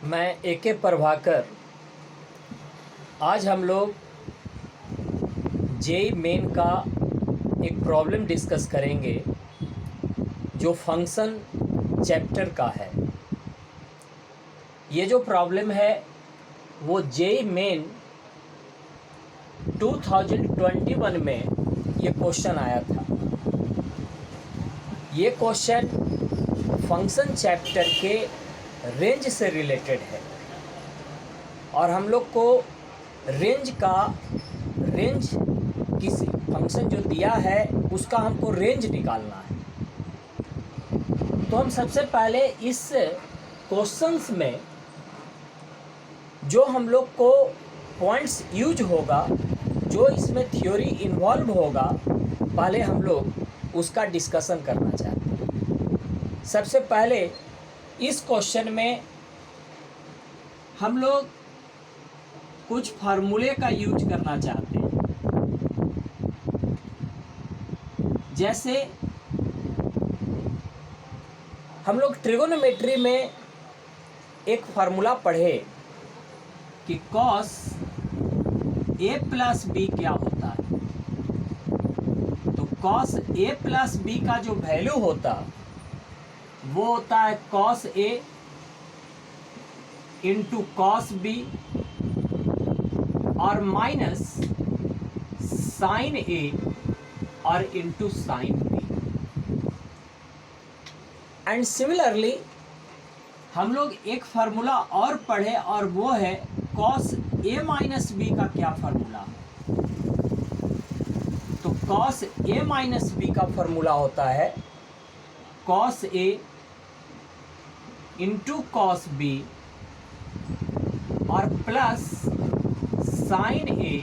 मैं ए.के. प्रभाकर। आज हम लोग जेईई मेन का एक प्रॉब्लम डिस्कस करेंगे जो फंक्शन चैप्टर का है। ये जो प्रॉब्लम है वो जेईई मेन 2021 में ये क्वेश्चन आया था। ये क्वेश्चन फंक्शन चैप्टर के रेंज से रिलेटेड है और हम लोग को रेंज किसी फंक्शन जो दिया है उसका हमको रेंज निकालना है। तो हम सबसे पहले इस क्वेश्चंस में जो हम लोग को पॉइंट्स यूज होगा, जो इसमें थ्योरी इन्वॉल्व होगा, पहले हम लोग उसका डिस्कशन करना चाहते हैं। सबसे पहले इस क्वेश्चन में हम लोग कुछ फार्मूले का यूज करना चाहते हैं। जैसे हम लोग ट्रिगोनोमेट्री में एक फार्मूला पढ़े कि cos a प्लस बी क्या होता है। तो cos a प्लस बी का जो वैल्यू होता वो होता है cos a into cos b और माइनस sin a और into sin b। And similarly हम लोग एक फार्मूला और पढ़े और वो है cos a माइनस बी का क्या फार्मूला है। तो cos a माइनस बी का फार्मूला होता है cos a into cos b और प्लस sin a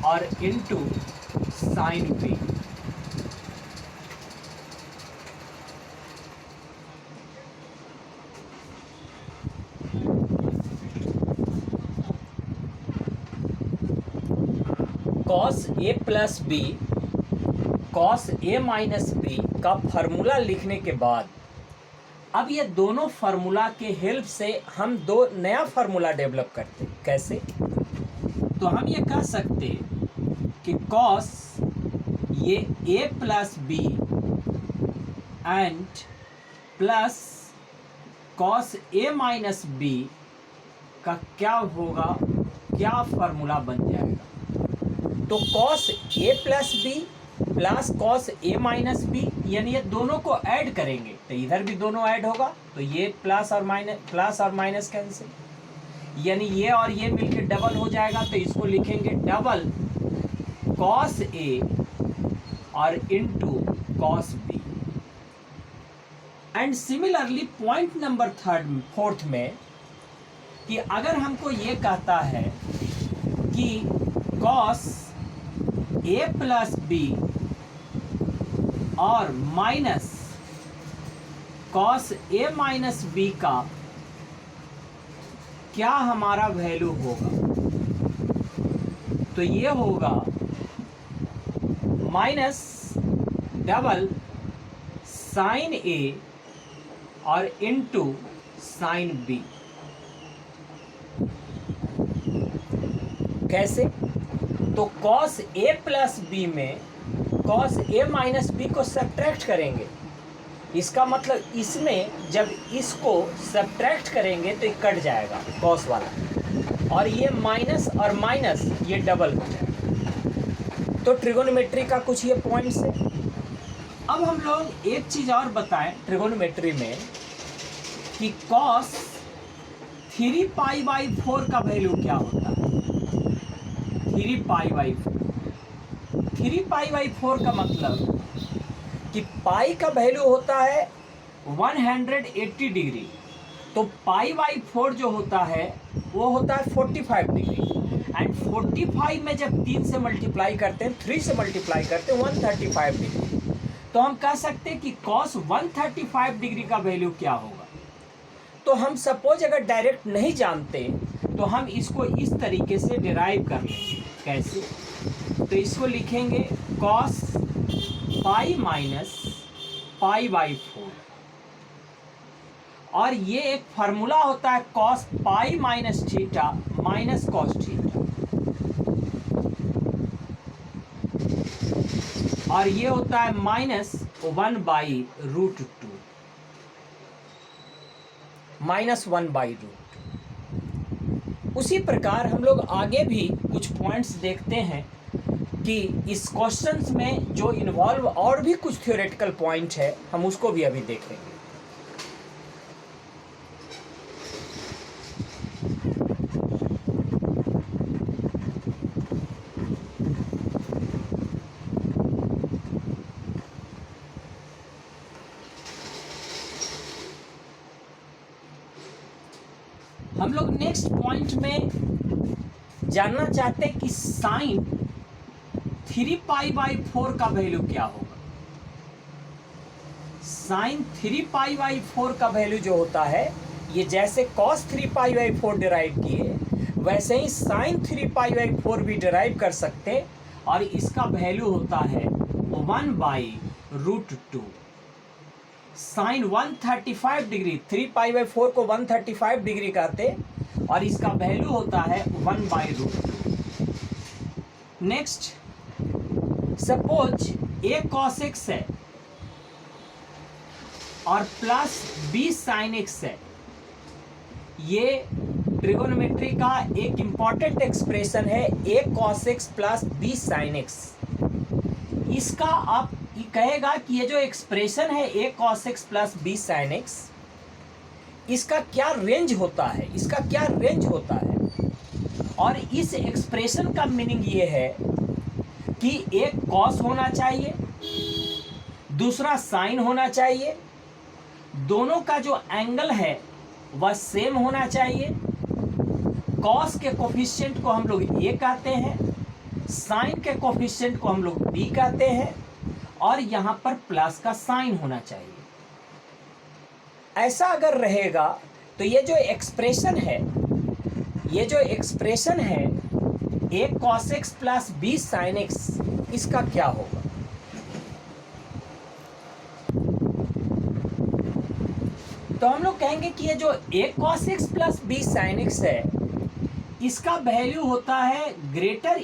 और into sin b। cos a plus B cos a minus B का फार्मूला लिखने के बाद अब ये दोनों फार्मूला के हेल्प से हम दो नया फार्मूला डेवलप करते हैं। कैसे? तो हम ये कह सकते कि cos ये a plus B and plus cos a minus B का क्या होगा, क्या फार्मूला बन जाएगा। तो cos a plus B plus cos a minus B, यानी ये दोनों को ऐड करेंगे तो इधर भी दोनों ऐड होगा, तो ये प्लस और माइनस कैंसिल, यानी ये और ये मिलकर डबल हो जाएगा। तो इसको लिखेंगे डबल cos a और into cos b। And similarly point number fourth में कि अगर हमको ये कहता है कि cos a प्लस बी और minus cos a minus B का क्या हमारा वैल्यू होगा, तो ये होगा माइनस डबल साइन a और इंटू साइन b। कैसे? तो cos a प्लस बी में cos a माइनस बी को सब्ट्रैक्ट करेंगे। इसका मतलब इसमें जब इसको सब्ट्रैक्ट करेंगे तो ये कट जाएगा cos वाला, और ये माइनस और माइनस ये डबल हो जाएगा। तो ट्रिगोनोमेट्री का कुछ ये पॉइंट्स है। अब हम लोग एक चीज़ और बताएं ट्रिगोनोमेट्री में कि cos 3π/4 का वैल्यू क्या होता है। 3π/4 का मतलब कि पाई का वैल्यू होता है 180 डिग्री, तो π/4 जो होता है वो होता है 45 डिग्री। एंड 45 में जब 3 से मल्टीप्लाई करते हैं, 3 से मल्टीप्लाई करते हैं 135 डिग्री, तो हम कह सकते हैं कि cos 135 डिग्री का वैल्यू क्या होगा। तो हम सपोज अगर डायरेक्ट नहीं जानते तो हम इसको इस तरीके से डिराइव कर लेंगे। कैसे? तो इसको लिखेंगे cos पाई माइनस π/4 और ये एक फार्मूला होता है cos pi minus theta minus cos theta, और ये होता है -1/√2, -1/√2। उसी प्रकार हम लोग आगे भी कुछ पॉइंट्स देखते हैं कि इस क्वेश्चंस में जो इन्वॉल्व और भी कुछ थ्योरेटिकल पॉइंट है, हम उसको भी अभी देखेंगे। हम लोग नेक्स्ट पॉइंट में जानना चाहते हैं कि साइन 3π/4 का वैल्यू क्या होगा। साइन 3π/4 का वैल्यू जो होता है, ये जैसे cos 3π/4 डिराइव किए वैसे ही साइन 3π/4 भी डिराइव कर सकते, और इसका वैल्यू होता है 1/√2। साइन 135 डिग्री, 3π/4 को 135 डिग्री कहते, और इसका वैल्यू होता है 1/√2। Next, suppose a cos x है और प्लस b sin x है। ये ट्रिगोनोमेट्री का एक इंपॉर्टेंट एक्सप्रेशन है, a cos x plus b sin x। इसका आप ये कहेगा कि ये जो एक्सप्रेशन है a cos x plus b sin x, इसका क्या रेंज होता है, इसका क्या रेंज होता है। और इस एक्सप्रेशन का मीनिंग ये है कि एक कॉस होना चाहिए, दूसरा साइन होना चाहिए, दोनों का जो एंगल है वह सेम होना चाहिए। कॉस के कोफिशिएंट को हम लोग ए कहते हैं, साइन के कोफिशिएंट को हम लोग बी कहते हैं, और यहाँ पर प्लस का साइन होना चाहिए। ऐसा अगर रहेगा तो ये जो एक्सप्रेशन है, ये जो एक्सप्रेशन है a cos x plus b sin x, इसका क्या होगा। तो हम लोग कहेंगे कि ये जो a cos x plus b sin x है, इसका वैल्यू होता है ग्रेटर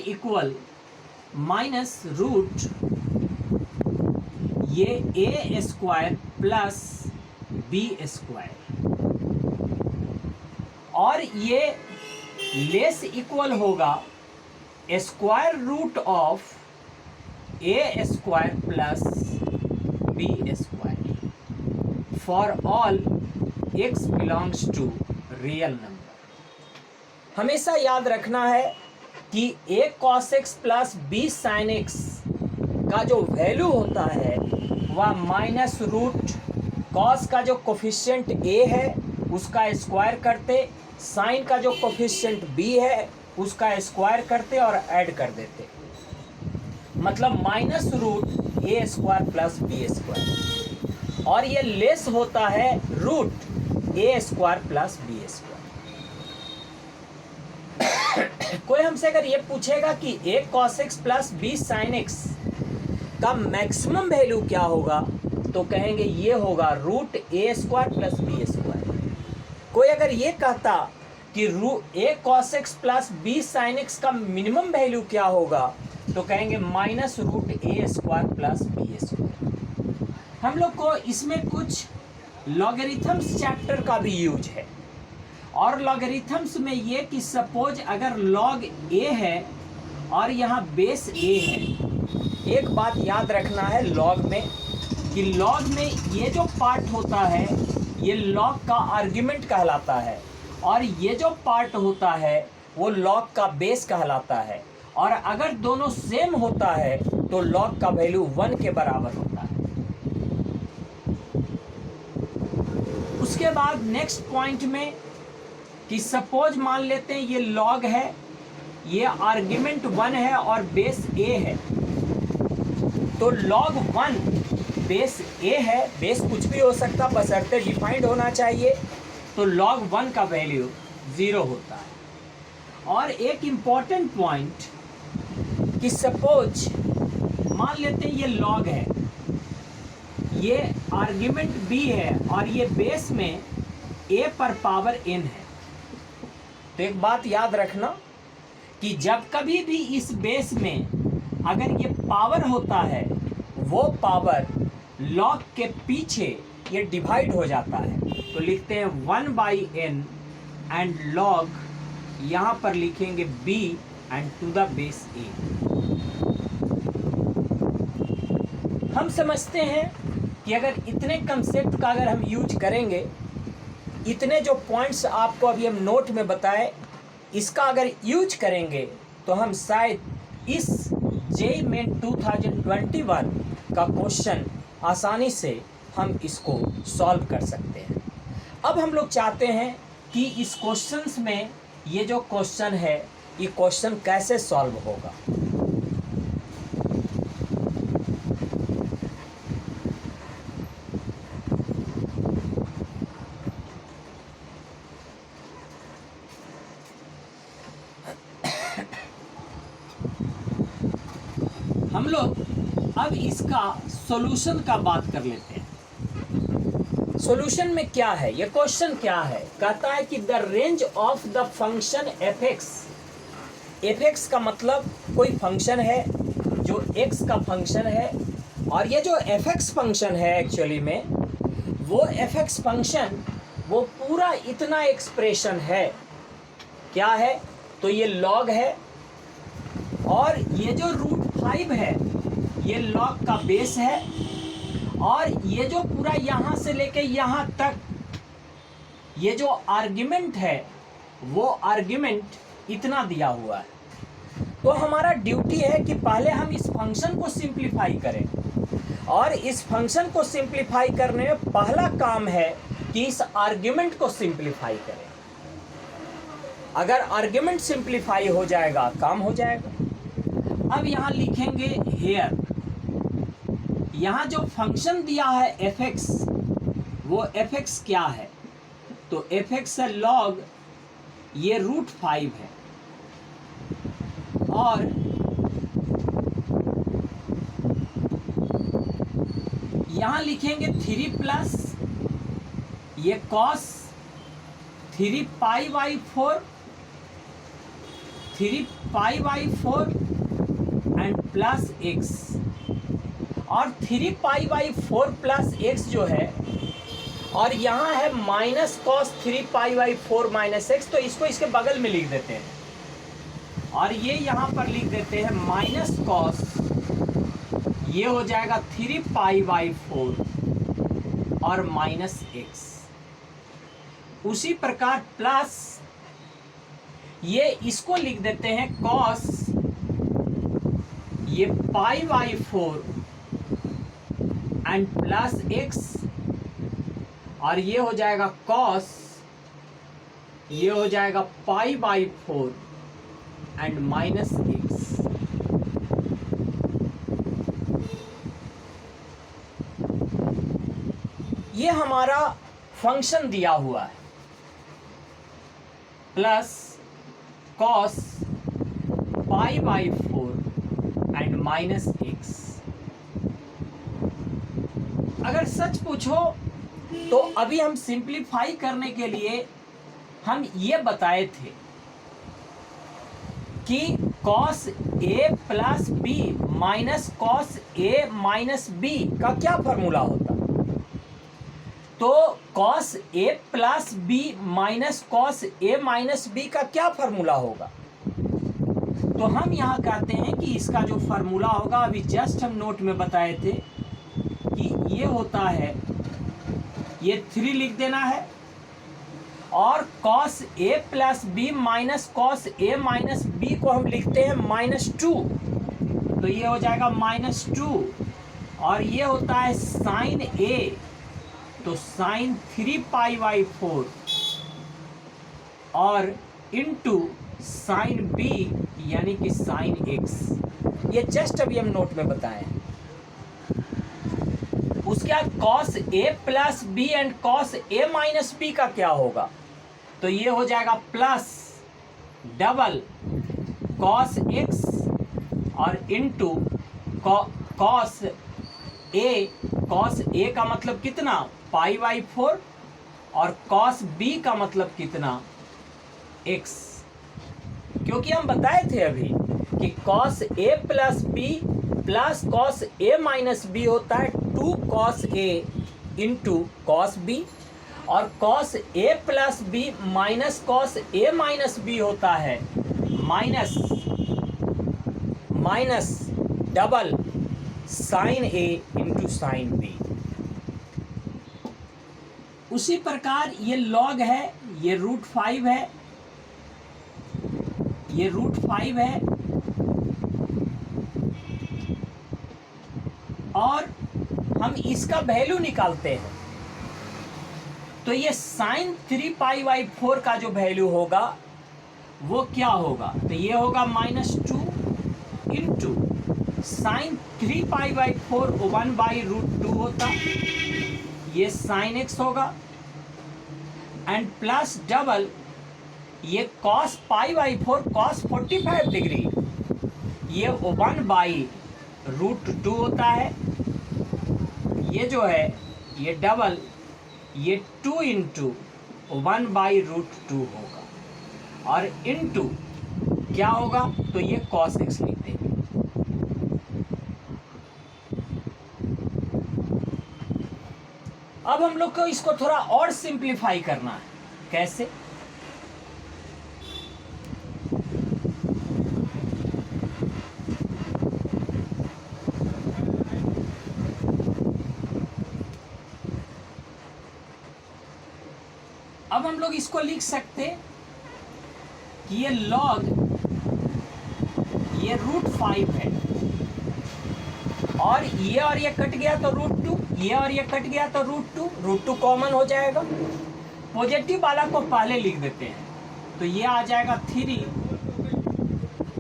इक्वल माइनस रूट ये a² प्लस b², और ये लेस इक्वल होगा square root of a² plus b² for all x belongs to real number. हमेशा याद रखना है कि a cos x plus b sin x का जो वैल्यू होता है वह माइनस रूट कॉस का जो कोफिशिएंट a है उसका स्क्वायर करते, साइन का जो कोफिशिएंट b है उसका स्क्वायर करते और ऐड कर देते, मतलब minus root a² plus b², और ये लेस होता है रूट a² प्लस b²। कोई हमसे अगर ये पूछेगा कि a cos x plus b sin x का मैक्सिमम वैल्यू क्या होगा, तो कहेंगे ये होगा रूट a² प्लस b²। कोई अगर ये कहता कि a cos x plus b sin x का मिनिमम वैल्यू क्या होगा, तो कहेंगे minus root a² plus b²। हम लोग को इसमें कुछ लॉगरिथम्स चैप्टर का भी यूज है, और लॉगरिथम्स में ये कि सपोज अगर लॉग a है और यहाँ बेस a है। एक बात याद रखना है लॉग में, कि लॉग में ये जो पार्ट होता है ये लॉग का आर्ग्यूमेंट कहलाता है, और ये जो पार्ट होता है वो लॉग का बेस कहलाता है, और अगर दोनों सेम होता है तो लॉग का वैल्यू 1 के बराबर होता है। उसके बाद नेक्स्ट पॉइंट में कि सपोज मान लेते हैं ये लॉग है, ये आर्ग्यूमेंट 1 है और बेस a है, तो log 1 बेस a है, बेस कुछ भी हो सकता बशर्ते डिफाइंड होना चाहिए, तो log 1 का वैल्यू 0 होता है। और एक इम्पॉर्टेंट पॉइंट कि सपोज मान लेते हैं ये log है, ये आर्ग्यूमेंट b है और ये बेस में a पर पावर n है। तो एक बात याद रखना कि जब कभी भी इस बेस में अगर ये पावर होता है, वो पावर लॉग के पीछे ये डिवाइड हो जाता है। तो लिखते हैं 1/n एंड लॉग, यहाँ पर लिखेंगे b and to the base a। हम समझते हैं कि अगर इतने कंसेप्ट का अगर हम यूज करेंगे, इतने जो पॉइंट्स आपको अभी हम नोट में बताए, इसका अगर यूज करेंगे तो हम शायद इस जेईई मेन 2021 का क्वेश्चन आसानी से हम इसको सॉल्व कर सकते हैं। अब हम लोग चाहते हैं कि इस क्वेश्चंस में ये जो क्वेश्चन है, ये क्वेश्चन कैसे सॉल्व होगा। हम लोग अब इसका सॉल्यूशन का बात कर लेते हैं। सॉल्यूशन में क्या है, ये क्वेश्चन क्या है, कहता है कि the range of the function F x का मतलब कोई फंक्शन है जो एक्स का फंक्शन है, और ये जो एफ एक्स फंक्शन है एक्चुअली में वो एफ एक्स फंक्शन वो पूरा इतना एक्सप्रेशन है, क्या है, तो ये लॉग है, और ये जो √5 है ये लॉग का बेस है, और ये जो पूरा यहाँ से लेके यहाँ तक ये जो आर्ग्यूमेंट है वो आर्ग्यूमेंट इतना दिया हुआ है। तो हमारा ड्यूटी है कि पहले हम इस फंक्शन को सिंप्लीफाई करें, और इस फंक्शन को सिंप्लीफाई करने में पहला काम है कि इस आर्ग्यूमेंट को सिंप्लीफाई करें। अगर आर्ग्यूमेंट सिंप्लीफाई हो जाएगा, काम हो जाएगा। अब यहाँ लिखेंगे हेयर, यहाँ जो फंक्शन दिया है एफ एक्स, वो एफ एक्स क्या है, तो एफ एक्स है लॉग, ये √5 है, और यहाँ लिखेंगे 3 प्लस ये कॉस 3π/4 एंड प्लस x, और 3π/4 प्लस x जो है, और यहाँ है माइनस कॉस 3π/4 माइनस x, तो इसको इसके बगल में लिख देते हैं, और ये यहाँ पर लिख देते हैं माइनस कॉस, ये हो जाएगा 3π/4 और माइनस x। उसी प्रकार प्लस ये इसको लिख देते हैं कॉस ये π/4 एंड प्लस x, और ये हो जाएगा कॉस, ये हो जाएगा π/4 एंड माइनस x। ये हमारा फंक्शन दिया हुआ है, plus cos π/4 and minus x। अगर सच पूछो तो अभी हम सिंप्लीफाई करने के लिए हम ये बताए थे कि cos a plus b minus cos a minus b का क्या फॉर्मूला होता, तो cos a plus b minus cos a minus b का क्या फॉर्मूला होगा। तो हम यहाँ कहते हैं कि इसका जो फार्मूला होगा, अभी जस्ट हम नोट में बताए थे कि ये होता है, ये 3 लिख देना है, और cos a plus b minus cos a minus b को हम लिखते हैं -2, तो ये हो जाएगा -2, और ये होता है sin a, तो sin 3π/4 और इनटू sin b यानी कि sin x। ये जस्ट अभी हम नोट में बताए हैं। उसके बाद cos a plus b and cos a minus b का क्या होगा, तो ये हो जाएगा प्लस डबल cos x और into cos a cos A का मतलब कितना, पाई बाई 4, और कॉस बी का मतलब कितना, x। क्योंकि हम बताए थे अभी कि cos A plus B plus cos A minus B होता है 2 cos A into cos B, और cos A plus B minus cos A minus B होता है माइनस डबल साइन ए इंटू साइन बी। उसी प्रकार ये लॉग है, ये √5 है, ये √5 है, और हम इसका वैल्यू निकालते हैं तो ये साइन 3π/4 का जो वैल्यू होगा वो क्या होगा, तो ये होगा -2 इंटू साइन 3π/4 1/√2 होता, ये साइन x होगा, एंड प्लस डबल ये कॉस π/4 कॉस 45 डिग्री, ये 1/√2 होता है, ये जो है ये डबल ये 2 इंटू 1/√2 होगा, और इंटू क्या होगा, तो ये कॉस x लिख देंगे। अब हम लोग को इसको थोड़ा और सिंप्लीफाई करना है, कैसे, अब हम लोग इसको लिख सकते कि ये लॉग ये √5 है, और ये कट गया तो √2, ये और ये कट गया तो √2 कॉमन हो जाएगा। पॉजिटिव वाला को पहले लिख देते हैं, तो ये आ जाएगा 3,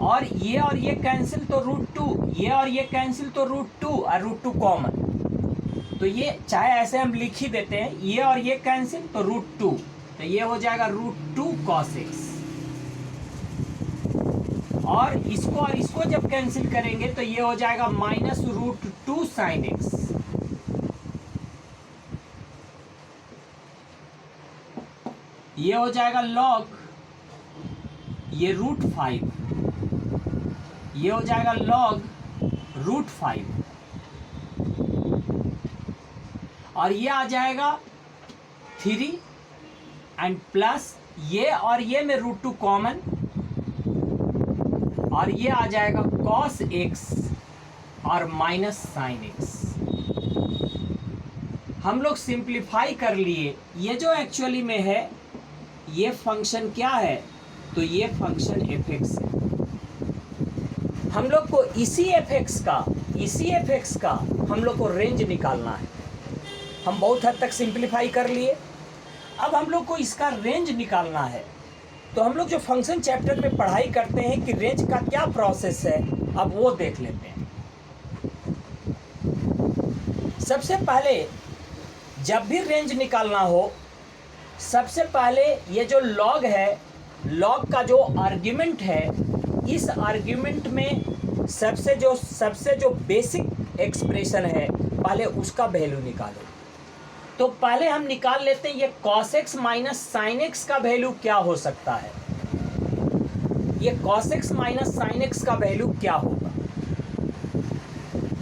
और ये कैंसिल तो √2, ये और ये कैंसिल तो √2 और √2 कॉमन, तो ये चाहे ऐसे हम लिख ही देते हैं, ये और ये कैंसिल तो √2, तो ये हो जाएगा √2 cos x, और इसको जब कैंसिल करेंगे तो ये हो जाएगा -√2 sin x। ये हो जाएगा log ये √5, ये हो जाएगा log √5, और ये आ जाएगा 3 एंड प्लस ये और ये में √2 कॉमन, और ये आ जाएगा cos x और माइनस sin x। हम लोग सिंप्लीफाई कर लिए, ये जो एक्चुअली में है ये फंक्शन क्या है, तो ये फंक्शन f(x) है। हम लोग को इसी f(x) का हम लोग को रेंज निकालना है। हम बहुत हद तक सिंप्लीफाई कर लिए, अब हम लोग को इसका रेंज निकालना है। तो हम लोग जो फंक्शन चैप्टर में पढ़ाई करते हैं कि रेंज का क्या प्रोसेस है, अब वो देख लेते हैं। सबसे पहले जब भी रेंज निकालना हो, सबसे पहले ये जो लॉग है, लॉग का जो आर्ग्यूमेंट है, इस आर्ग्यूमेंट में सबसे जो बेसिक एक्सप्रेशन है पहले उसका वैल्यू निकालो। तो पहले हम निकाल लेते हैं ये cos x minus sine x का वैल्यू क्या हो सकता है। ये cos x minus sine x का वैल्यू क्या होगा,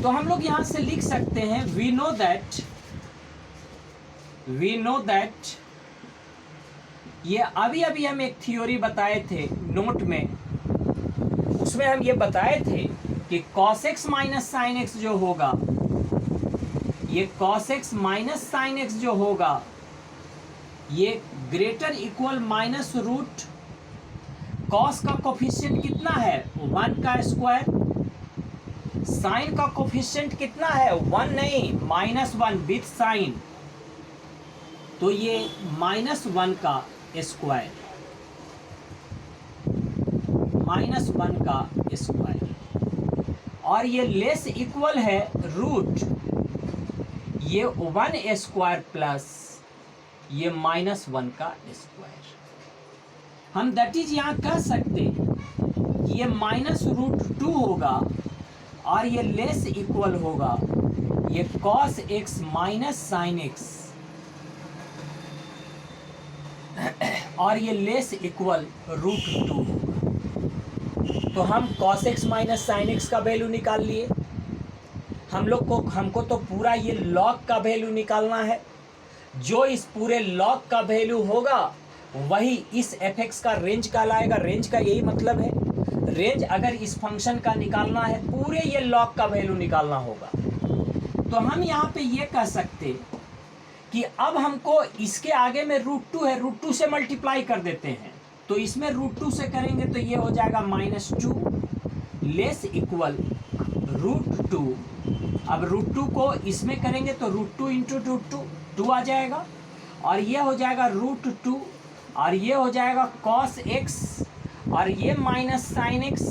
तो हम लोग यहां से लिख सकते हैं वी नो दैट ये अभी हम एक थ्योरी बताए थे नोट में, उसमें हम ये बताए थे कि cos x minus sine x जो होगा, ये cos x minus sine x जो होगा, ये greater equal minus root cos का कोफिशिएंट कितना है 1 का स्क्वायर, साइन का कोफिशिएंट कितना है 1 नहीं -1 विथ साइन, तो ये -1 का स्क्वायर, -1 का स्क्वायर, और ये लेस इक्वल है रूट ये 1 स्क्वायर प्लस ये -1 का स्क्वायर। हम दैट इज यहाँ कह सकते ये -√2 होगा और ये लेस इक्वल होगा ये cos x minus sine x और ये लेस इक्वल √2। तो हम cos x minus sine x का वैल्यू निकाल लिए। हमको तो पूरा ये log का वैल्यू निकालना है। जो इस पूरे log का वैल्यू होगा वही इस fx का रेंज कहलाएगा। रेंज का यही मतलब है, रेंज अगर इस फंक्शन का निकालना है पूरे ये log का वैल्यू निकालना होगा। तो हम यहाँ पे ये कह सकते कि अब हमको इसके आगे में √2 है, √2 से मल्टीप्लाई कर देते हैं। तो इसमें √2 से करेंगे तो ये हो जाएगा -2 लेस इक्वल √2। अब √2 को इसमें करेंगे तो √2 इंटू √2 2 आ जाएगा और ये हो जाएगा √2 और ये हो जाएगा cos x और ये माइनस साइन x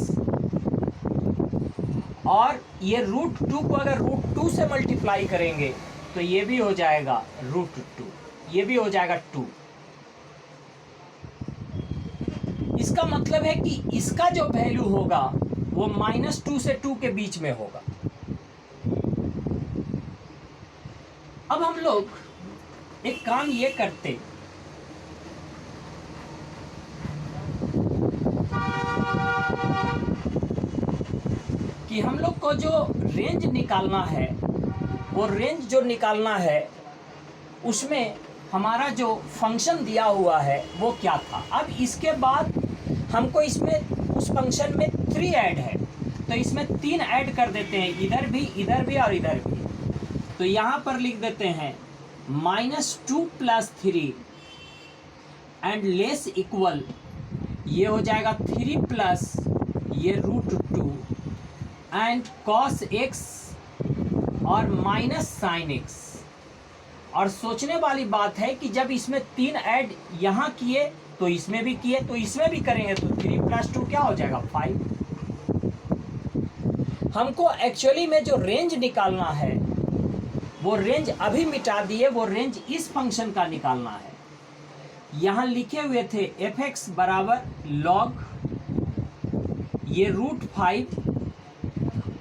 और ये √2 को अगर √2 से मल्टीप्लाई करेंगे तो ये भी हो जाएगा √2, ये भी हो जाएगा 2। इसका मतलब है कि इसका जो वैल्यू होगा वो -2 से 2 के बीच में होगा। अब हम लोग एक काम ये करते कि हम लोग को जो रेंज निकालना है वो रेंज जो निकालना है उसमें हमारा जो फंक्शन दिया हुआ है वो क्या था। अब इसके बाद हमको इसमें उस फंक्शन में 3 ऐड है तो इसमें 3 ऐड कर देते हैं, इधर भी और इधर भी। तो यहाँ पर लिख देते हैं -2 + 3 एंड लेस इक्वल ये हो जाएगा 3 प्लस ये √2 एंड cos x और माइनस साइन x। और सोचने वाली बात है कि जब इसमें 3 ऐड यहाँ किए तो इसमें भी किए तो इसमें भी करेंगे तो 3 + 2 क्या हो जाएगा 5। हमको एक्चुअली में जो रेंज निकालना है वो रेंज अभी मिटा दिए, वो रेंज इस फंक्शन का निकालना है। यहाँ लिखे हुए थे fx बराबर log ये √5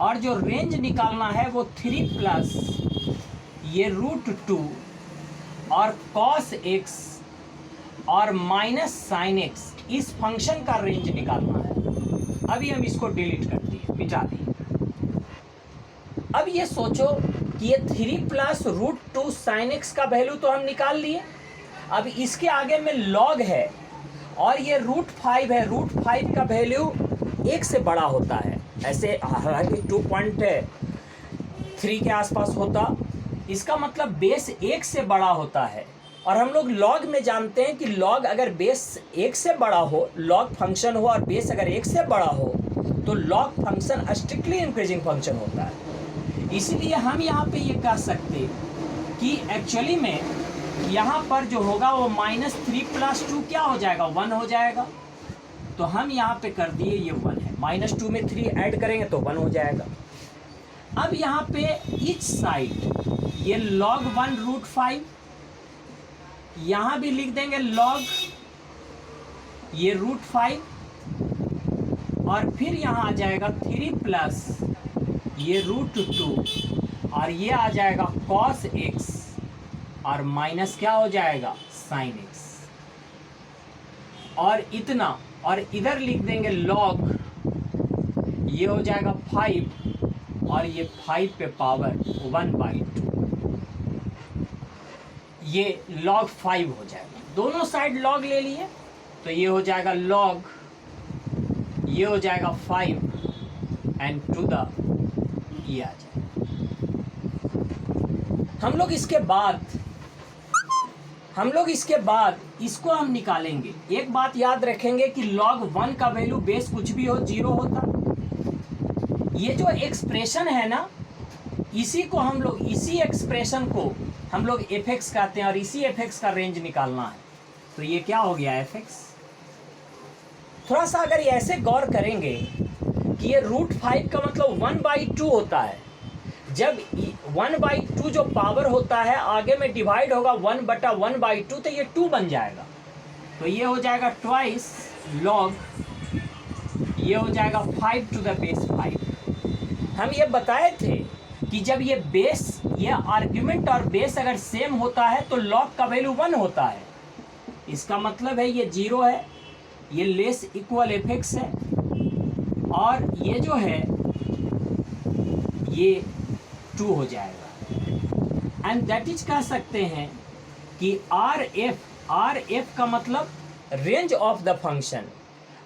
और जो रेंज निकालना है वो 3 प्लस ये √2 और cos x और माइनस साइन x। इस फंक्शन का रेंज निकालना है। अभी हम इसको डिलीट कर दिए, मिटा दिए। अब ये सोचो कि ये 3 प्लस √2 साइन x का वैल्यू तो हम निकाल लिए। अब इसके आगे में log है और ये √5 है। √5 का वैल्यू 1 से बड़ा होता है। ऐसे हालांकि 2.3 के आसपास होता, इसका मतलब बेस 1 से बड़ा होता है। और हम लोग log में जानते हैं कि log अगर बेस 1 से बड़ा हो, log फंक्शन हो और बेस अगर 1 से बड़ा हो तो log function strictly increasing function होता है। इसलिए हम यहाँ पे ये कह सकते कि एक्चुअली में यहाँ पर जो होगा वो -3 + 2 क्या हो जाएगा 1 हो जाएगा। तो हम यहाँ पे कर दिए ये 1 है, -2 में 3 ऐड करेंगे तो 1 हो जाएगा। अब यहाँ पे इच साइड ये log 1 √5 यहाँ भी लिख देंगे log ये √5 और फिर यहाँ आ जाएगा 3 प्लस ये √2 और ये आ जाएगा cos x और माइनस क्या हो जाएगा sin x और इतना। और इधर लिख देंगे log ये हो जाएगा 5 और ये 5 पे पावर 1/2 ये log 5 हो जाएगा। दोनों साइड log ले लिए तो ये हो जाएगा log ये हो जाएगा 5 एंड टू द ये आ जाएगा। हम लोग इसके बाद इसको हम निकालेंगे। एक बात याद रखेंगे कि log 1 का वैल्यू बेस कुछ भी हो 0 होता। ये जो एक्सप्रेशन है ना, इसी एक्सप्रेशन को हम लोग fx कहते हैं और इसी fx का रेंज निकालना है। तो ये क्या हो गया fx। थोड़ा सा अगर ये ऐसे गौर करेंगे कि ये √5 का मतलब 1/2 होता है। जब 1/2 जो पावर होता है आगे में डिवाइड होगा 1/1/2 तो ये 2 बन जाएगा। तो ये हो जाएगा ट्वाइस log ये हो जाएगा 5 to the base 5। हम ये बताए थे कि जब ये आर्ग्यूमेंट और बेस अगर सेम होता है तो लॉग का वैल्यू 1 होता है। इसका मतलब है ये 0 है, ये लेस इक्वल fx है, और ये जो है ये 2 हो जाएगा। एंड दैट इज कह सकते हैं कि RF का मतलब रेंज ऑफ द फंक्शन।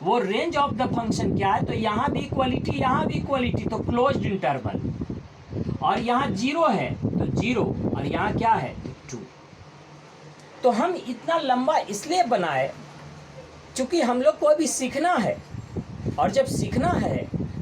वो रेंज ऑफ द फंक्शन क्या है, तो यहाँ भी इक्वलिटी, यहाँ भी इक्वलिटी, तो क्लोज्ड इंटरवल। और यहाँ 0 है तो 0, और यहाँ क्या है 2। तो हम इतना लंबा इसलिए बनाए क्योंकि हम लोग को अभी सीखना है, और जब सीखना है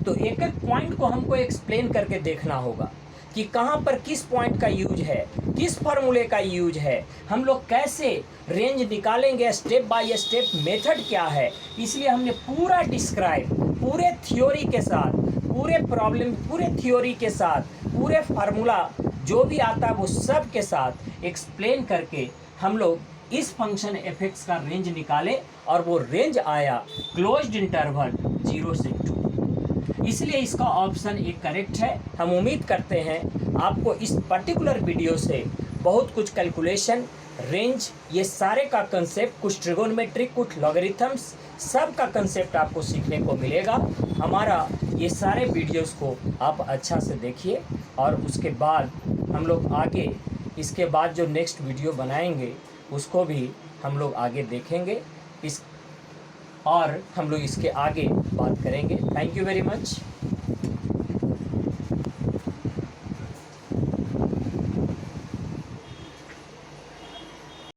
तो एक एक पॉइंट को हमको एक्सप्लेन करके देखना होगा कि कहाँ पर किस पॉइंट का यूज है, किस फार्मूले का यूज है, हम लोग कैसे रेंज निकालेंगे, स्टेप बाय स्टेप मेथड क्या है। इसलिए हमने पूरा डिस्क्राइब, पूरे थ्योरी के साथ, पूरे प्रॉब्लम, पूरे थ्योरी के साथ, पूरे फार्मूला जो भी आता है वो सब के साथ एक्सप्लेन करके हम लोग इस फंक्शन fx का रेंज निकाले, और वो रेंज आया क्लोज्ड इंटरवल 0 से 2। इसलिए इसका ऑप्शन एक करेक्ट है। हम उम्मीद करते हैं आपको इस पर्टिकुलर वीडियो से बहुत कुछ कैलकुलेशन, रेंज, ये सारे का कंसेप्ट, कुछ ट्रिगोनोमेट्रिक, कुछ लॉगरिथम्स, सब का कंसेप्ट आपको सीखने को मिलेगा। हमारा ये सारे वीडियोस को आप अच्छा से देखिए, और उसके बाद हम लोग आगे, इसके बाद जो नेक्स्ट वीडियो बनाएंगे उसको भी हम लोग आगे देखेंगे, और हम लोग इसके आगे बात करेंगे। Thank you very much.